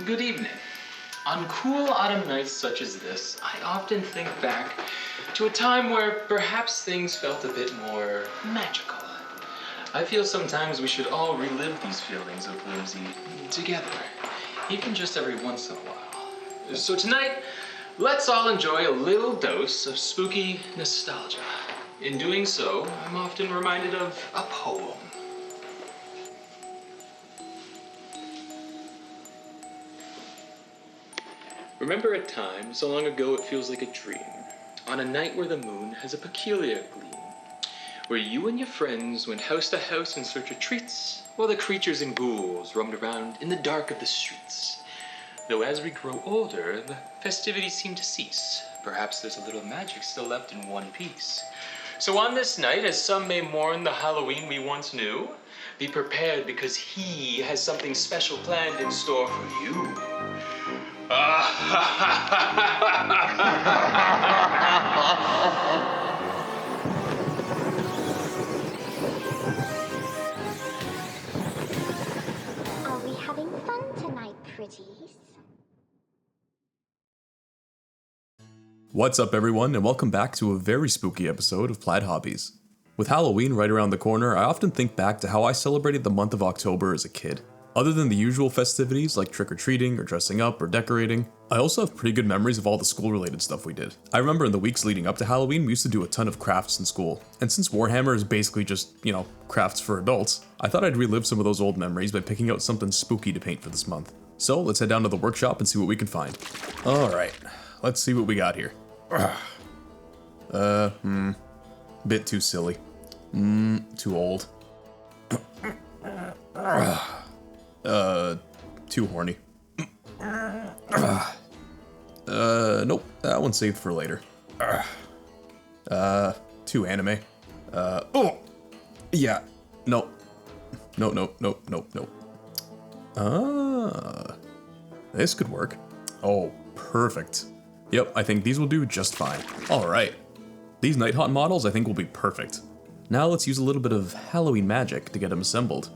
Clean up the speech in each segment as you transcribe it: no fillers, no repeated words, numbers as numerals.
Good evening. On cool autumn nights such as this, I often think back to a time where perhaps things felt a bit more magical. I feel sometimes we should all relive these feelings of whimsy together, even just every once in a while. So tonight, let's all enjoy a little dose of spooky nostalgia. In doing so, I'm often reminded of a poem. Remember a time, so long ago it feels like a dream, on a night where the moon has a peculiar gleam, where you and your friends went house to house in search of treats, while the creatures and ghouls roamed around in the dark of the streets. Though as we grow older, the festivities seem to cease. Perhaps there's a little magic still left in one piece. So on this night, as some may mourn the Halloween we once knew, be prepared because he has something special planned in store for you. Are we having fun tonight, pretties? What's up, everyone, and welcome back to a very spooky episode of Plaid Hobbies. With Halloween right around the corner, I often think back to how I celebrated the month of October as a kid. Other than the usual festivities like trick-or-treating or dressing up or decorating, I also have pretty good memories of all the school-related stuff we did. I remember in the weeks leading up to Halloween, we used to do a ton of crafts in school. And since Warhammer is basically just, crafts for adults, I thought I'd relive some of those old memories by picking out something spooky to paint for this month. So let's head down to the workshop and see what we can find. Alright, let's see what we got here. Bit too silly. Too old. Too horny. Nope, that one's saved for later. Too anime. Yeah, nope. Nope. This could work. Oh, perfect. Yep, I think these will do just fine. Alright. These Nighthaunt models I think will be perfect. Now let's use a little bit of Halloween magic to get them assembled.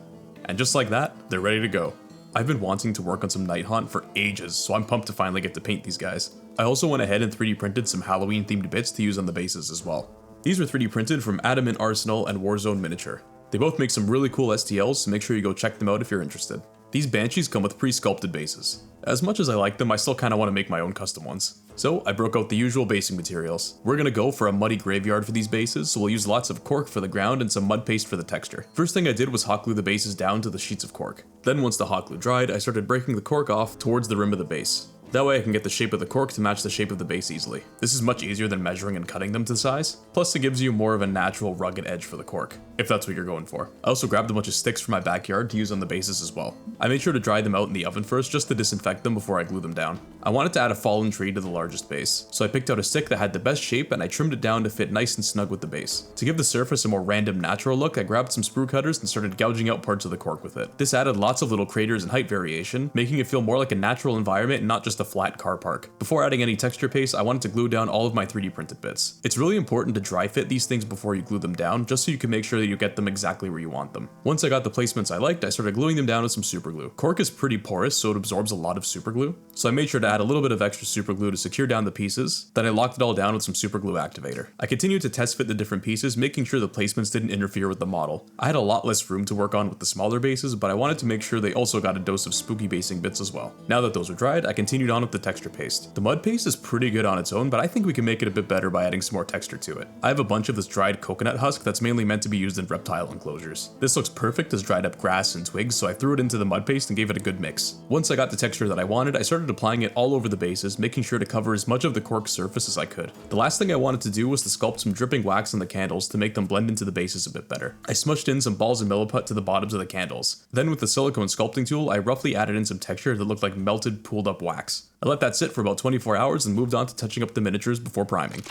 And just like that, they're ready to go. I've been wanting to work on some Nighthaunt for ages, so I'm pumped to finally get to paint these guys. I also went ahead and 3D printed some Halloween themed bits to use on the bases as well. These were 3D printed from Adamant Arsenal and Warzone Miniature. They both make some really cool STLs, so make sure you go check them out if you're interested. These Banshees come with pre-sculpted bases. As much as I like them, I still kinda wanna make my own custom ones. So I broke out the usual basing materials. We're gonna go for a muddy graveyard for these bases, so we'll use lots of cork for the ground and some mud paste for the texture. First thing I did was hot glue the bases down to the sheets of cork. Then once the hot glue dried, I started breaking the cork off towards the rim of the base. That way I can get the shape of the cork to match the shape of the base easily. This is much easier than measuring and cutting them to size, plus it gives you more of a natural rugged edge for the cork, if that's what you're going for. I also grabbed a bunch of sticks from my backyard to use on the bases as well. I made sure to dry them out in the oven first just to disinfect them before I glue them down. I wanted to add a fallen tree to the largest base, so I picked out a stick that had the best shape and I trimmed it down to fit nice and snug with the base. To give the surface a more random natural look, I grabbed some sprue cutters and started gouging out parts of the cork with it. This added lots of little craters and height variation, making it feel more like a natural environment and not just a flat car park. Before adding any texture paste, I wanted to glue down all of my 3D printed bits. It's really important to dry fit these things before you glue them down, just so you can make sure that you get them exactly where you want them. Once I got the placements I liked, I started gluing them down with some super glue. Cork is pretty porous, so it absorbs a lot of super glue, so I made sure to add a little bit of extra super glue to secure down the pieces, then I locked it all down with some super glue activator. I continued to test fit the different pieces, making sure the placements didn't interfere with the model. I had a lot less room to work on with the smaller bases, but I wanted to make sure they also got a dose of spooky basing bits as well. Now that those were dried, I continued on with the texture paste. The mud paste is pretty good on its own, but I think we can make it a bit better by adding some more texture to it. I have a bunch of this dried coconut husk that's mainly meant to be used in reptile enclosures. This looks perfect as dried up grass and twigs, so I threw it into the mud paste and gave it a good mix. Once I got the texture that I wanted, I started applying it all over the bases, making sure to cover as much of the cork surface as I could. The last thing I wanted to do was to sculpt some dripping wax on the candles to make them blend into the bases a bit better. I smushed in some balls of milliput to the bottoms of the candles. Then with the silicone sculpting tool, I roughly added in some texture that looked like melted, pooled up wax. I let that sit for about 24 hours and moved on to touching up the miniatures before priming.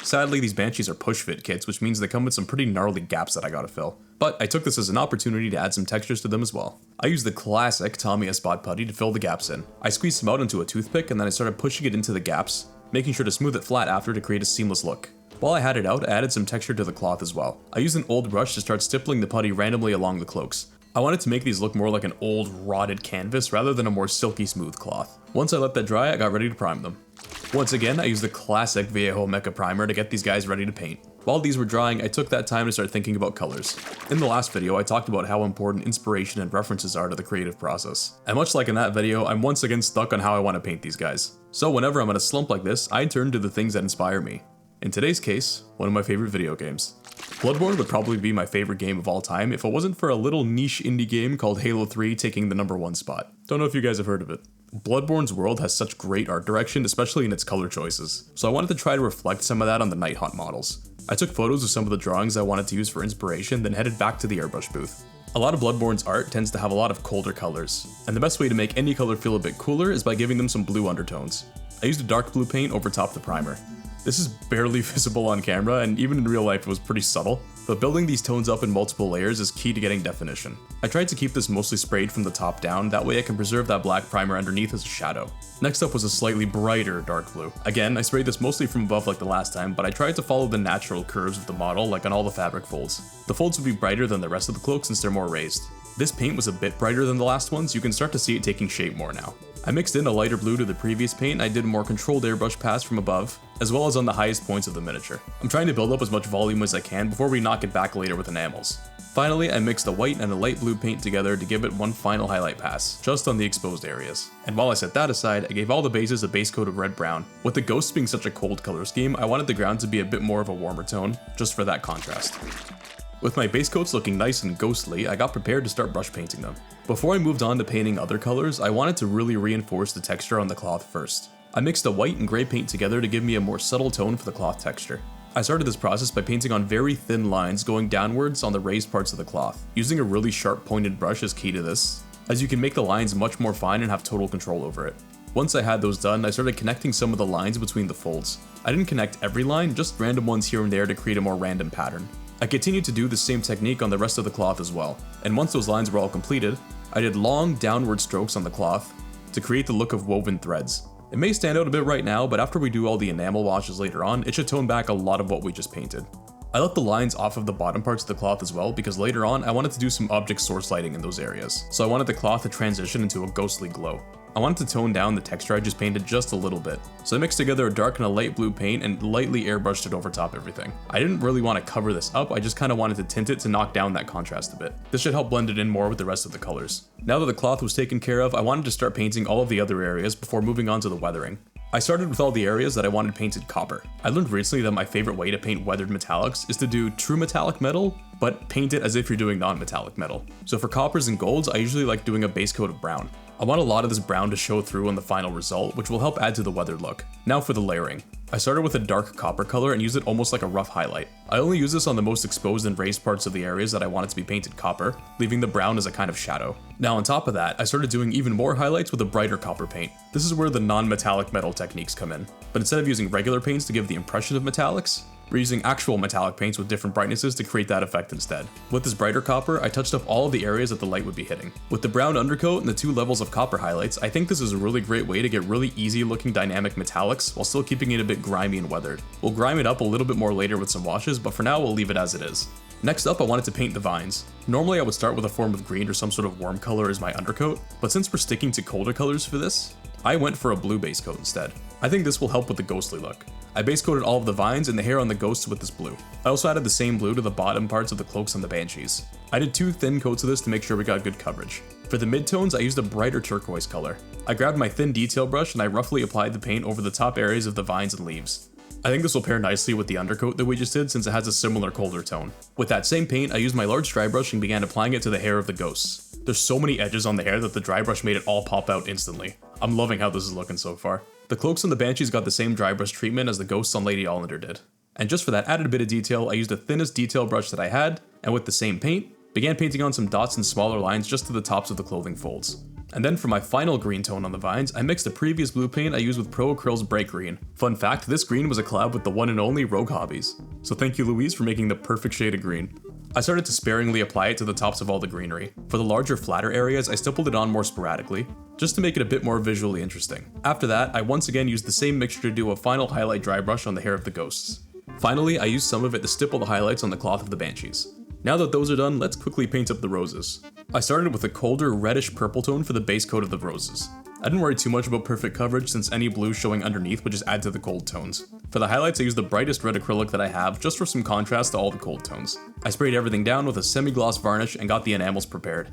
Sadly, these Banshees are push-fit kits, which means they come with some pretty gnarly gaps that I gotta fill. But I took this as an opportunity to add some textures to them as well. I used the classic Tamiya spot putty to fill the gaps in. I squeezed some out into a toothpick and then I started pushing it into the gaps, making sure to smooth it flat after to create a seamless look. While I had it out, I added some texture to the cloth as well. I used an old brush to start stippling the putty randomly along the cloaks. I wanted to make these look more like an old rotted canvas rather than a more silky smooth cloth. Once I let that dry, I got ready to prime them. Once again, I used the classic Viejo Mecha primer to get these guys ready to paint. While these were drying, I took that time to start thinking about colors. In the last video, I talked about how important inspiration and references are to the creative process. And much like in that video, I'm once again stuck on how I want to paint these guys. So whenever I'm in a slump like this, I turn to the things that inspire me. In today's case, one of my favorite video games. Bloodborne would probably be my favorite game of all time if it wasn't for a little niche indie game called Halo 3 taking the #1 spot. Don't know if you guys have heard of it. Bloodborne's world has such great art direction, especially in its color choices, so I wanted to try to reflect some of that on the Nighthaunt models. I took photos of some of the drawings I wanted to use for inspiration, then headed back to the airbrush booth. A lot of Bloodborne's art tends to have a lot of colder colors, and the best way to make any color feel a bit cooler is by giving them some blue undertones. I used a dark blue paint over top the primer. This is barely visible on camera, and even in real life it was pretty subtle, but building these tones up in multiple layers is key to getting definition. I tried to keep this mostly sprayed from the top down, that way I can preserve that black primer underneath as a shadow. Next up was a slightly brighter dark blue. Again, I sprayed this mostly from above like the last time, but I tried to follow the natural curves of the model like on all the fabric folds. The folds would be brighter than the rest of the cloak since they're more raised. This paint was a bit brighter than the last one, so you can start to see it taking shape more now. I mixed in a lighter blue to the previous paint and I did a more controlled airbrush pass from above, as well as on the highest points of the miniature. I'm trying to build up as much volume as I can before we knock it back later with enamels. Finally, I mixed a white and a light blue paint together to give it one final highlight pass, just on the exposed areas. And while I set that aside, I gave all the bases a base coat of red-brown. With the ghosts being such a cold color scheme, I wanted the ground to be a bit more of a warmer tone, just for that contrast. With my base coats looking nice and ghostly, I got prepared to start brush painting them. Before I moved on to painting other colors, I wanted to really reinforce the texture on the cloth first. I mixed a white and gray paint together to give me a more subtle tone for the cloth texture. I started this process by painting on very thin lines going downwards on the raised parts of the cloth. Using a really sharp pointed brush is key to this, as you can make the lines much more fine and have total control over it. Once I had those done, I started connecting some of the lines between the folds. I didn't connect every line, just random ones here and there to create a more random pattern. I continued to do the same technique on the rest of the cloth as well, and once those lines were all completed, I did long downward strokes on the cloth to create the look of woven threads. It may stand out a bit right now, but after we do all the enamel washes later on, it should tone back a lot of what we just painted. I left the lines off of the bottom parts of the cloth as well because later on I wanted to do some object source lighting in those areas, so I wanted the cloth to transition into a ghostly glow. I wanted to tone down the texture I just painted just a little bit, so I mixed together a dark and a light blue paint and lightly airbrushed it over top everything. I didn't really want to cover this up, I just kind of wanted to tint it to knock down that contrast a bit. This should help blend it in more with the rest of the colors. Now that the cloth was taken care of, I wanted to start painting all of the other areas before moving on to the weathering. I started with all the areas that I wanted painted copper. I learned recently that my favorite way to paint weathered metallics is to do true metallic metal, but paint it as if you're doing non-metallic metal. So for coppers and golds, I usually like doing a base coat of brown. I want a lot of this brown to show through on the final result, which will help add to the weathered look. Now for the layering. I started with a dark copper color and used it almost like a rough highlight. I only use this on the most exposed and raised parts of the areas that I wanted to be painted copper, leaving the brown as a kind of shadow. Now on top of that, I started doing even more highlights with a brighter copper paint. This is where the non-metallic metal techniques come in. But instead of using regular paints to give the impression of metallics, we're using actual metallic paints with different brightnesses to create that effect instead. With this brighter copper, I touched up all of the areas that the light would be hitting. With the brown undercoat and the 2 levels of copper highlights, I think this is a really great way to get really easy looking dynamic metallics while still keeping it a bit grimy and weathered. We'll grime it up a little bit more later with some washes, but for now we'll leave it as it is. Next up, I wanted to paint the vines. Normally I would start with a form of green or some sort of warm color as my undercoat, but since we're sticking to colder colors for this, I went for a blue base coat instead. I think this will help with the ghostly look. I base coated all of the vines and the hair on the ghosts with this blue. I also added the same blue to the bottom parts of the cloaks and the banshees. I did 2 thin coats of this to make sure we got good coverage. For the midtones, I used a brighter turquoise color. I grabbed my thin detail brush and I roughly applied the paint over the top areas of the vines and leaves. I think this will pair nicely with the undercoat that we just did since it has a similar colder tone. With that same paint, I used my large dry brush and began applying it to the hair of the ghosts. There's so many edges on the hair that the dry brush made it all pop out instantly. I'm loving how this is looking so far. The cloaks and the banshees got the same dry brush treatment as the ghosts on Lady Ollander did. And just for that added bit of detail, I used the thinnest detail brush that I had, and with the same paint, began painting on some dots and smaller lines just to the tops of the clothing folds. And then for my final green tone on the vines, I mixed the previous blue paint I used with Pro Acryl's Bright Green. Fun fact, this green was a collab with the one and only Rogue Hobbies. So thank you Louise for making the perfect shade of green. I started to sparingly apply it to the tops of all the greenery. For the larger, flatter areas, I stippled it on more sporadically, just to make it a bit more visually interesting. After that, I once again used the same mixture to do a final highlight dry brush on the hair of the ghosts. Finally, I used some of it to stipple the highlights on the cloth of the banshees. Now that those are done, let's quickly paint up the roses. I started with a colder reddish purple tone for the base coat of the roses. I didn't worry too much about perfect coverage since any blue showing underneath would just add to the cold tones. For the highlights, I used the brightest red acrylic that I have just for some contrast to all the cold tones. I sprayed everything down with a semi-gloss varnish and got the enamels prepared.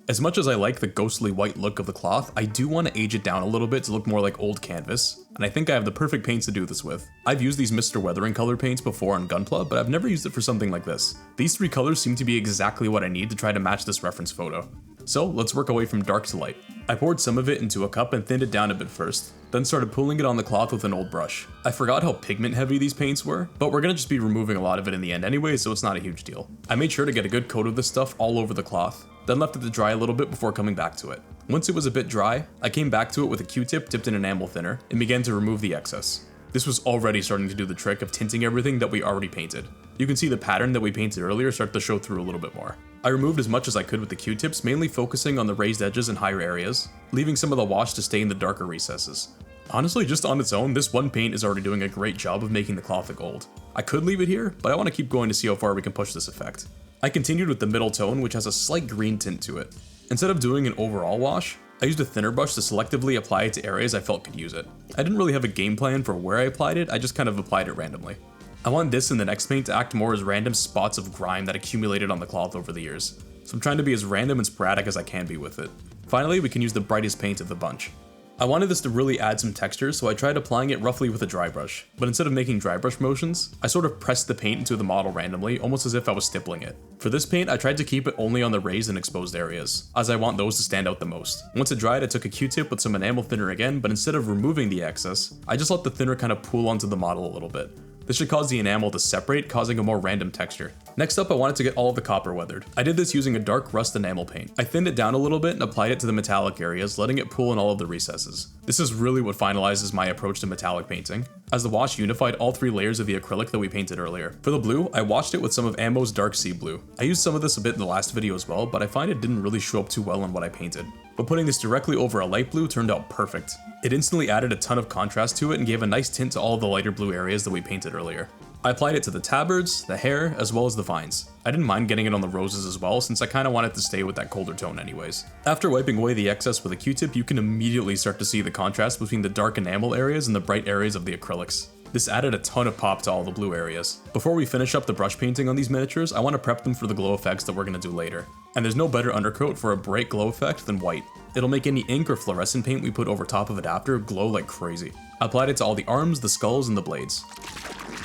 As much as I like the ghostly white look of the cloth, I do want to age it down a little bit to look more like old canvas, and I think I have the perfect paints to do this with. I've used these Mr. Weathering color paints before on Gunpla, but I've never used it for something like this. These three colors seem to be exactly what I need to try to match this reference photo. So let's work our way from dark to light. I poured some of it into a cup and thinned it down a bit first, then started pulling it on the cloth with an old brush. I forgot how pigment heavy these paints were, but we're gonna just be removing a lot of it in the end anyway, so it's not a huge deal. I made sure to get a good coat of this stuff all over the cloth, then left it to dry a little bit before coming back to it. Once it was a bit dry, I came back to it with a Q-tip dipped in enamel thinner and began to remove the excess. This was already starting to do the trick of tinting everything that we already painted. You can see the pattern that we painted earlier start to show through a little bit more. I removed as much as I could with the Q-tips, mainly focusing on the raised edges and higher areas, leaving some of the wash to stay in the darker recesses. Honestly, just on its own, this one paint is already doing a great job of making the cloth look old. I could leave it here, but I want to keep going to see how far we can push this effect. I continued with the middle tone, which has a slight green tint to it. Instead of doing an overall wash, I used a thinner brush to selectively apply it to areas I felt could use it. I didn't really have a game plan for where I applied it, I just kind of applied it randomly. I want this and the next paint to act more as random spots of grime that accumulated on the cloth over the years, so I'm trying to be as random and sporadic as I can be with it. Finally, we can use the brightest paint of the bunch. I wanted this to really add some texture, so I tried applying it roughly with a dry brush, but instead of making dry brush motions, I sort of pressed the paint into the model randomly, almost as if I was stippling it. For this paint, I tried to keep it only on the raised and exposed areas, as I want those to stand out the most. Once it dried, I took a Q-tip with some enamel thinner again, but instead of removing the excess, I just let the thinner kind of pool onto the model a little bit. This should cause the enamel to separate, causing a more random texture. Next up, I wanted to get all of the copper weathered. I did this using a dark rust enamel paint. I thinned it down a little bit and applied it to the metallic areas, letting it pool in all of the recesses. This is really what finalizes my approach to metallic painting, as the wash unified all three layers of the acrylic that we painted earlier. For the blue, I washed it with some of Ammo's dark sea blue. I used some of this a bit in the last video as well, but I find it didn't really show up too well on what I painted. But putting this directly over a light blue turned out perfect. It instantly added a ton of contrast to it and gave a nice tint to all of the lighter blue areas that we painted earlier. I applied it to the tabards, the hair, as well as the vines. I didn't mind getting it on the roses as well, since I kinda wanted to stay with that colder tone anyways. After wiping away the excess with a Q-tip, you can immediately start to see the contrast between the dark enamel areas and the bright areas of the acrylics. This added a ton of pop to all the blue areas. Before we finish up the brush painting on these miniatures, I want to prep them for the glow effects that we're going to do later. And there's no better undercoat for a bright glow effect than white. It'll make any ink or fluorescent paint we put over top of it after glow like crazy. I applied it to all the arms, the skulls, and the blades.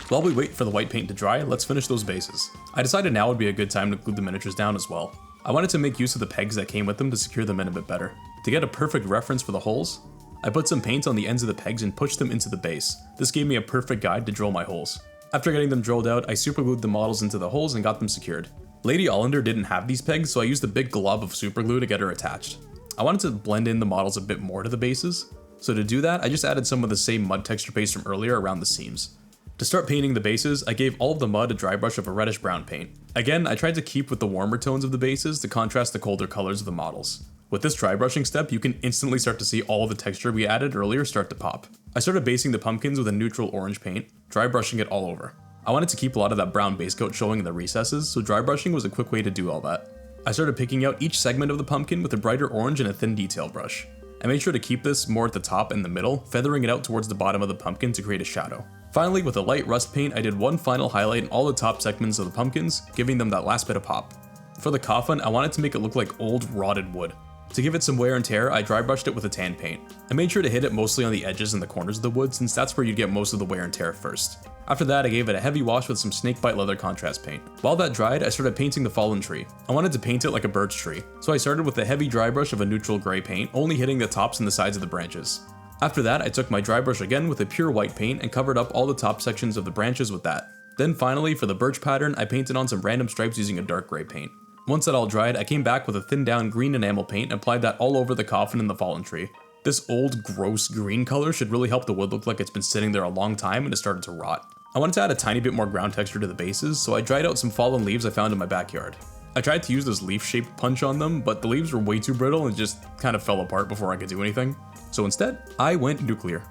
While we wait for the white paint to dry, let's finish those bases. I decided now would be a good time to glue the miniatures down as well. I wanted to make use of the pegs that came with them to secure them in a bit better. To get a perfect reference for the holes, I put some paint on the ends of the pegs and pushed them into the base. This gave me a perfect guide to drill my holes. After getting them drilled out, I superglued the models into the holes and got them secured. Lady Ollander didn't have these pegs, so I used a big glob of superglue to get her attached. I wanted to blend in the models a bit more to the bases, so to do that, I just added some of the same mud texture paste from earlier around the seams. To start painting the bases, I gave all of the mud a dry brush of a reddish brown paint. Again, I tried to keep with the warmer tones of the bases to contrast the colder colors of the models. With this dry brushing step, you can instantly start to see all of the texture we added earlier start to pop. I started basing the pumpkins with a neutral orange paint, dry brushing it all over. I wanted to keep a lot of that brown base coat showing in the recesses, so dry brushing was a quick way to do all that. I started picking out each segment of the pumpkin with a brighter orange and a thin detail brush. I made sure to keep this more at the top and the middle, feathering it out towards the bottom of the pumpkin to create a shadow. Finally, with a light rust paint, I did one final highlight in all the top segments of the pumpkins, giving them that last bit of pop. For the coffin, I wanted to make it look like old rotted wood. To give it some wear and tear, I dry brushed it with a tan paint. I made sure to hit it mostly on the edges and the corners of the wood, since that's where you'd get most of the wear and tear first. After that, I gave it a heavy wash with some snakebite leather contrast paint. While that dried, I started painting the fallen tree. I wanted to paint it like a birch tree, so I started with a heavy dry brush of a neutral gray paint, only hitting the tops and the sides of the branches. After that, I took my dry brush again with a pure white paint and covered up all the top sections of the branches with that. Then finally, for the birch pattern, I painted on some random stripes using a dark gray paint. Once that all dried, I came back with a thinned down green enamel paint and applied that all over the coffin and the fallen tree. This old, gross green color should really help the wood look like it's been sitting there a long time and it started to rot. I wanted to add a tiny bit more ground texture to the bases, so I dried out some fallen leaves I found in my backyard. I tried to use this leaf-shaped punch on them, but the leaves were way too brittle and just kind of fell apart before I could do anything. So instead, I went nuclear.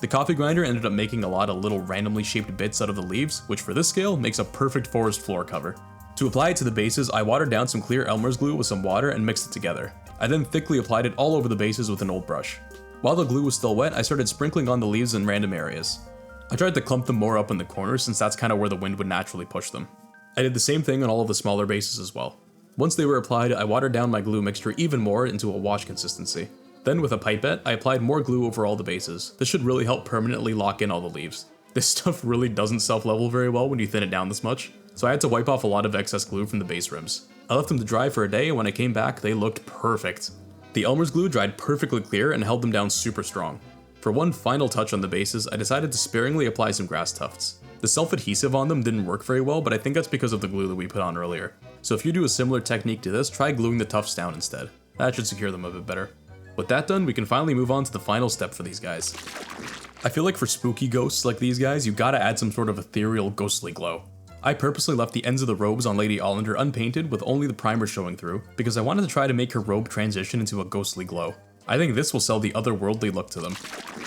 The coffee grinder ended up making a lot of little randomly shaped bits out of the leaves, which for this scale makes a perfect forest floor cover. To apply it to the bases, I watered down some clear Elmer's glue with some water and mixed it together. I then thickly applied it all over the bases with an old brush. While the glue was still wet, I started sprinkling on the leaves in random areas. I tried to clump them more up in the corners since that's kind of where the wind would naturally push them. I did the same thing on all of the smaller bases as well. Once they were applied, I watered down my glue mixture even more into a wash consistency. Then with a pipette, I applied more glue over all the bases. This should really help permanently lock in all the leaves. This stuff really doesn't self-level very well when you thin it down this much, so I had to wipe off a lot of excess glue from the base rims. I left them to dry for a day, and when I came back, they looked perfect. The Elmer's glue dried perfectly clear and held them down super strong. For one final touch on the bases, I decided to sparingly apply some grass tufts. The self-adhesive on them didn't work very well, but I think that's because of the glue that we put on earlier. So if you do a similar technique to this, try gluing the tufts down instead. That should secure them a bit better. With that done, we can finally move on to the final step for these guys. I feel like for spooky ghosts like these guys, you gotta add some sort of ethereal ghostly glow. I purposely left the ends of the robes on Lady Ollander unpainted with only the primer showing through, because I wanted to try to make her robe transition into a ghostly glow. I think this will sell the otherworldly look to them.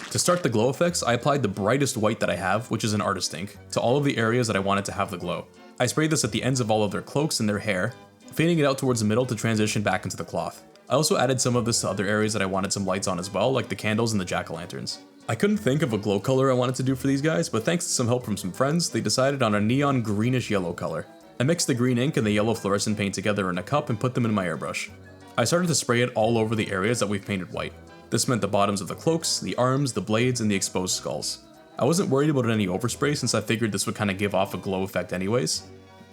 To start the glow effects, I applied the brightest white that I have, which is an artist ink, to all of the areas that I wanted to have the glow. I sprayed this at the ends of all of their cloaks and their hair, fading it out towards the middle to transition back into the cloth. I also added some of this to other areas that I wanted some lights on as well, like the candles and the jack-o'-lanterns. I couldn't think of a glow color I wanted to do for these guys, but thanks to some help from some friends, they decided on a neon greenish yellow color. I mixed the green ink and the yellow fluorescent paint together in a cup and put them in my airbrush. I started to spray it all over the areas that we've painted white. This meant the bottoms of the cloaks, the arms, the blades, and the exposed skulls. I wasn't worried about any overspray since I figured this would kind of give off a glow effect anyways.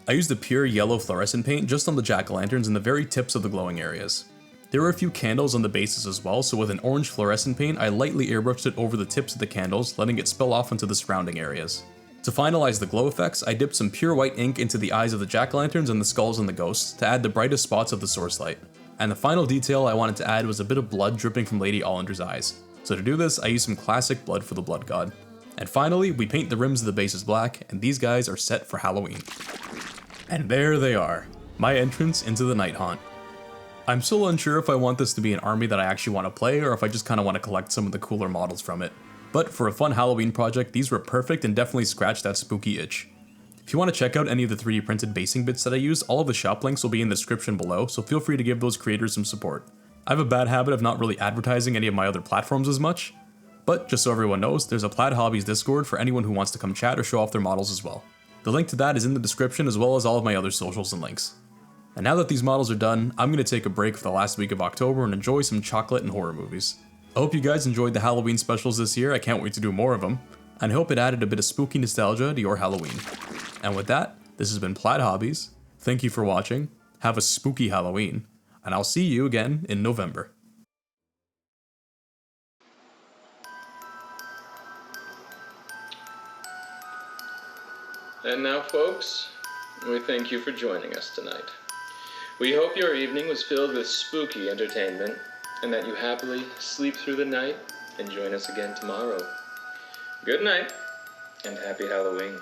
I used the pure yellow fluorescent paint just on the jack-o'-lanterns and the very tips of the glowing areas. There were a few candles on the bases as well, so with an orange fluorescent paint, I lightly airbrushed it over the tips of the candles, letting it spill off into the surrounding areas. To finalize the glow effects, I dipped some pure white ink into the eyes of the jack-o'-lanterns and the skulls and the ghosts to add the brightest spots of the source light. And the final detail I wanted to add was a bit of blood dripping from Lady Ollander's eyes. So to do this, I used some classic blood for the blood god. And finally, we paint the rims of the bases black, and these guys are set for Halloween. And there they are, my entrance into the Nighthaunt. I'm still unsure if I want this to be an army that I actually want to play, or if I just kind of want to collect some of the cooler models from it. But for a fun Halloween project, these were perfect and definitely scratched that spooky itch. If you want to check out any of the 3D printed basing bits that I used, all of the shop links will be in the description below, so feel free to give those creators some support. I have a bad habit of not really advertising any of my other platforms as much, but just so everyone knows, there's a Plaid Hobbies Discord for anyone who wants to come chat or show off their models as well. The link to that is in the description as well as all of my other socials and links. And now that these models are done, I'm going to take a break for the last week of October and enjoy some chocolate and horror movies. I hope you guys enjoyed the Halloween specials this year, I can't wait to do more of them, and I hope it added a bit of spooky nostalgia to your Halloween. And with that, this has been Plaid Hobbies, thank you for watching, have a spooky Halloween, and I'll see you again in November. And now, folks, we thank you for joining us tonight. We hope your evening was filled with spooky entertainment, and that you happily sleep through the night and join us again tomorrow. Good night, and happy Halloween.